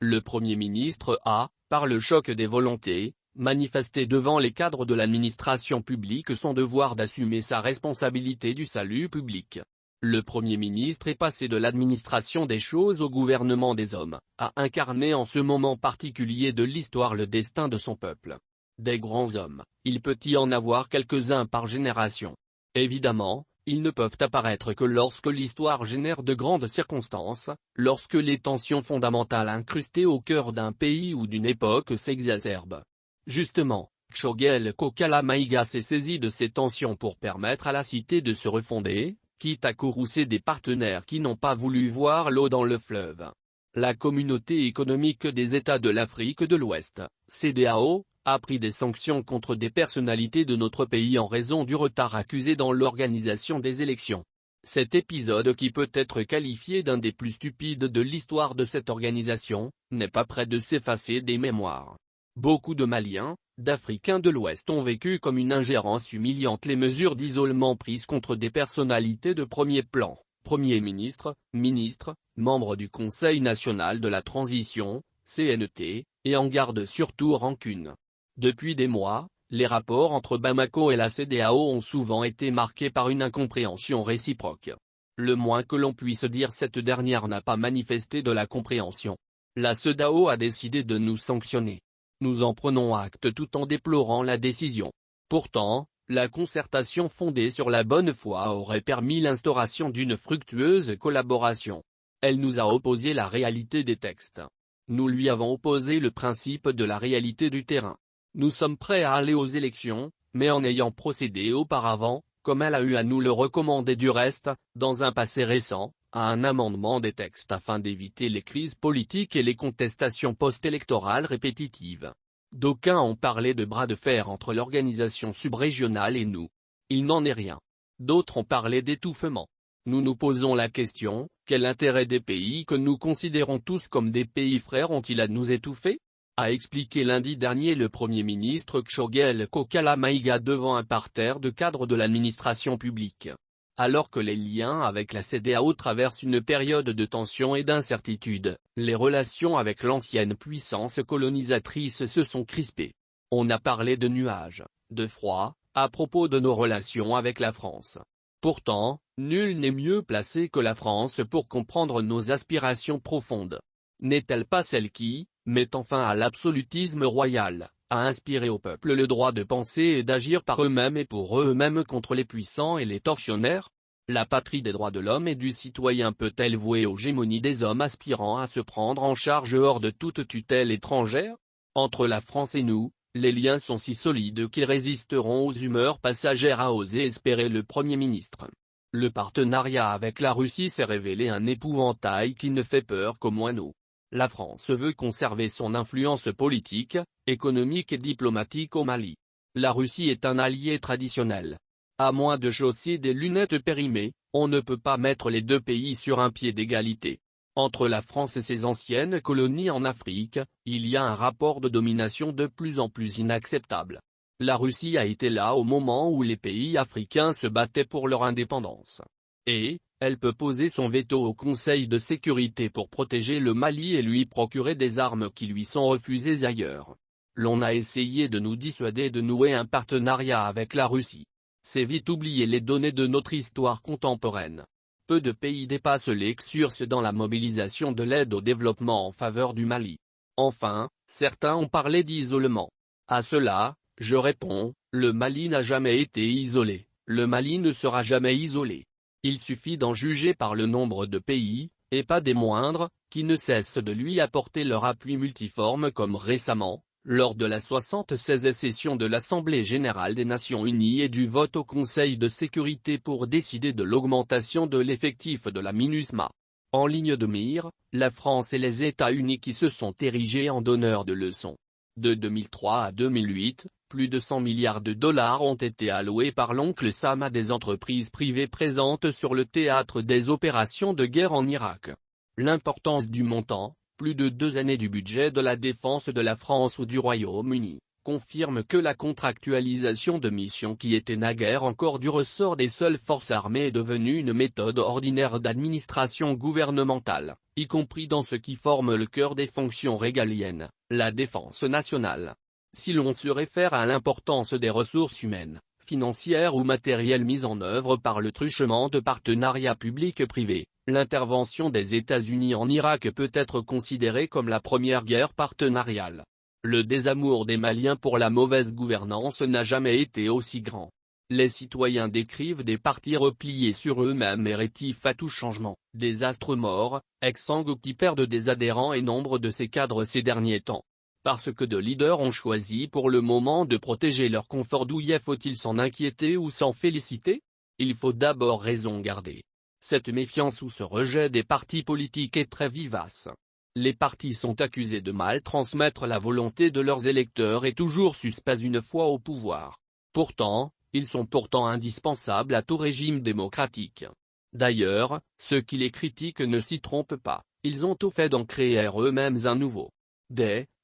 Le Premier ministre a, par le choc des volontés, manifesté devant les cadres de l'administration publique son devoir d'assumer sa responsabilité du salut public. Le Premier ministre est passé de l'administration des choses au gouvernement des hommes, à incarner en ce moment particulier de l'histoire le destin de son peuple. Des grands hommes, il peut y en avoir quelques-uns par génération. Évidemment, ils ne peuvent apparaître que lorsque l'histoire génère de grandes circonstances, lorsque les tensions fondamentales incrustées au cœur d'un pays ou d'une époque s'exacerbent. Justement, Choguel Kokala Maïga s'est saisi de ces tensions pour permettre à la cité de se refonder, quitte à courroucer des partenaires qui n'ont pas voulu voir l'eau dans le fleuve. La Communauté économique des États de l'Afrique de l'Ouest, CEDEAO, a pris des sanctions contre des personnalités de notre pays en raison du retard accusé dans l'organisation des élections. Cet épisode, qui peut être qualifié d'un des plus stupides de l'histoire de cette organisation, n'est pas près de s'effacer des mémoires. Beaucoup de Maliens, d'Africains de l'Ouest ont vécu comme une ingérence humiliante les mesures d'isolement prises contre des personnalités de premier plan, Premier ministre, ministres, membres du Conseil national de la transition, CNT, et en garde surtout rancune. Depuis des mois, les rapports entre Bamako et la CEDEAO ont souvent été marqués par une incompréhension réciproque. Le moins que l'on puisse dire, cette dernière n'a pas manifesté de la compréhension. La CEDEAO a décidé de nous sanctionner. Nous en prenons acte tout en déplorant la décision. Pourtant, la concertation fondée sur la bonne foi aurait permis l'instauration d'une fructueuse collaboration. Elle nous a opposé la réalité des textes. Nous lui avons opposé le principe de la réalité du terrain. Nous sommes prêts à aller aux élections, mais en ayant procédé auparavant, comme elle a eu à nous le recommander du reste, dans un passé récent, à un amendement des textes afin d'éviter les crises politiques et les contestations post-électorales répétitives. D'aucuns ont parlé de bras de fer entre l'organisation subrégionale et nous. Il n'en est rien. D'autres ont parlé d'étouffement. Nous nous posons la question, quel intérêt des pays que nous considérons tous comme des pays frères ont-ils à nous étouffer ? A expliqué lundi dernier le Premier ministre Choguel Kokala Maïga devant un parterre de cadres de l'administration publique. Alors que les liens avec la CEDEAO traversent une période de tension et d'incertitude, les relations avec l'ancienne puissance colonisatrice se sont crispées. On a parlé de nuages, de froid, à propos de nos relations avec la France. Pourtant, nul n'est mieux placé que la France pour comprendre nos aspirations profondes. N'est-elle pas celle qui, mettant fin à l'absolutisme royal, a inspiré au peuple le droit de penser et d'agir par eux-mêmes et pour eux-mêmes contre les puissants et les tortionnaires? La patrie des droits de l'homme et du citoyen peut-elle vouer aux gémonies des hommes aspirant à se prendre en charge hors de toute tutelle étrangère? Entre la France et nous, les liens sont si solides qu'ils résisteront aux humeurs passagères, a osé espérer le Premier ministre. Le partenariat avec la Russie s'est révélé un épouvantail qui ne fait peur qu'aux moineaux. La France veut conserver son influence politique, économique et diplomatique au Mali. La Russie est un allié traditionnel. À moins de chausser des lunettes périmées, on ne peut pas mettre les deux pays sur un pied d'égalité. Entre la France et ses anciennes colonies en Afrique, il y a un rapport de domination de plus en plus inacceptable. La Russie a été là au moment où les pays africains se battaient pour leur indépendance. Et, elle peut poser son veto au Conseil de sécurité pour protéger le Mali et lui procurer des armes qui lui sont refusées ailleurs. L'on a essayé de nous dissuader de nouer un partenariat avec la Russie. C'est vite oublier les données de notre histoire contemporaine. Peu de pays dépassent les XURS dans la mobilisation de l'aide au développement en faveur du Mali. Enfin, certains ont parlé d'isolement. À cela, je réponds, le Mali n'a jamais été isolé, le Mali ne sera jamais isolé. Il suffit d'en juger par le nombre de pays, et pas des moindres, qui ne cessent de lui apporter leur appui multiforme comme récemment, lors de la 76e session de l'Assemblée générale des Nations unies et du vote au Conseil de sécurité pour décider de l'augmentation de l'effectif de la MINUSMA. En ligne de mire, la France et les États-Unis qui se sont érigés en donneurs de leçons. De 2003 à 2008, plus de 100 milliards de dollars ont été alloués par l'oncle Sam à des entreprises privées présentes sur le théâtre des opérations de guerre en Irak. L'importance du montant, plus de 2 années du budget de la défense de la France ou du Royaume-Uni, confirme que la contractualisation de missions qui était naguère encore du ressort des seules forces armées est devenue une méthode ordinaire d'administration gouvernementale, y compris dans ce qui forme le cœur des fonctions régaliennes, la défense nationale. Si l'on se réfère à l'importance des ressources humaines, financières ou matérielles mises en œuvre par le truchement de partenariats publics-privés, l'intervention des États-Unis en Irak peut être considérée comme la première guerre partenariale. Le désamour des Maliens pour la mauvaise gouvernance n'a jamais été aussi grand. Les citoyens décrivent des partis repliés sur eux-mêmes et rétifs à tout changement, des astres morts, exsangues qui perdent des adhérents et nombre de ces cadres ces derniers temps. Parce que de leaders ont choisi pour le moment de protéger leur confort douillet, faut-il s'en inquiéter ou s'en féliciter? Il faut d'abord raison garder. Cette méfiance ou ce rejet des partis politiques est très vivace. Les partis sont accusés de mal transmettre la volonté de leurs électeurs et toujours suspects une fois au pouvoir. Pourtant, ils sont indispensables à tout régime démocratique. D'ailleurs, ceux qui les critiquent ne s'y trompent pas, ils ont tout fait d'en créer eux-mêmes un nouveau.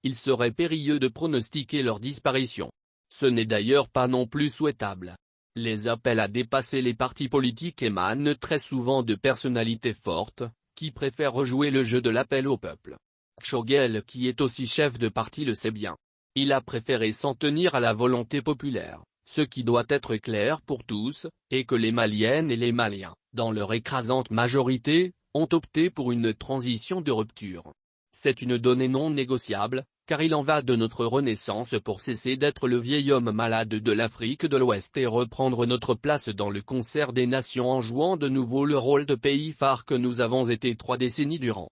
Il serait périlleux de pronostiquer leur disparition. Ce n'est d'ailleurs pas non plus souhaitable. Les appels à dépasser les partis politiques émanent très souvent de personnalités fortes, qui préfèrent rejouer le jeu de l'appel au peuple. Choguel, qui est aussi chef de parti, le sait bien. Il a préféré s'en tenir à la volonté populaire. Ce qui doit être clair pour tous, est que les Maliennes et les Maliens, dans leur écrasante majorité, ont opté pour une transition de rupture. C'est une donnée non négociable, car il en va de notre renaissance pour cesser d'être le vieil homme malade de l'Afrique de l'Ouest et reprendre notre place dans le concert des nations en jouant de nouveau le rôle de pays phare que nous avons été 3 décennies durant.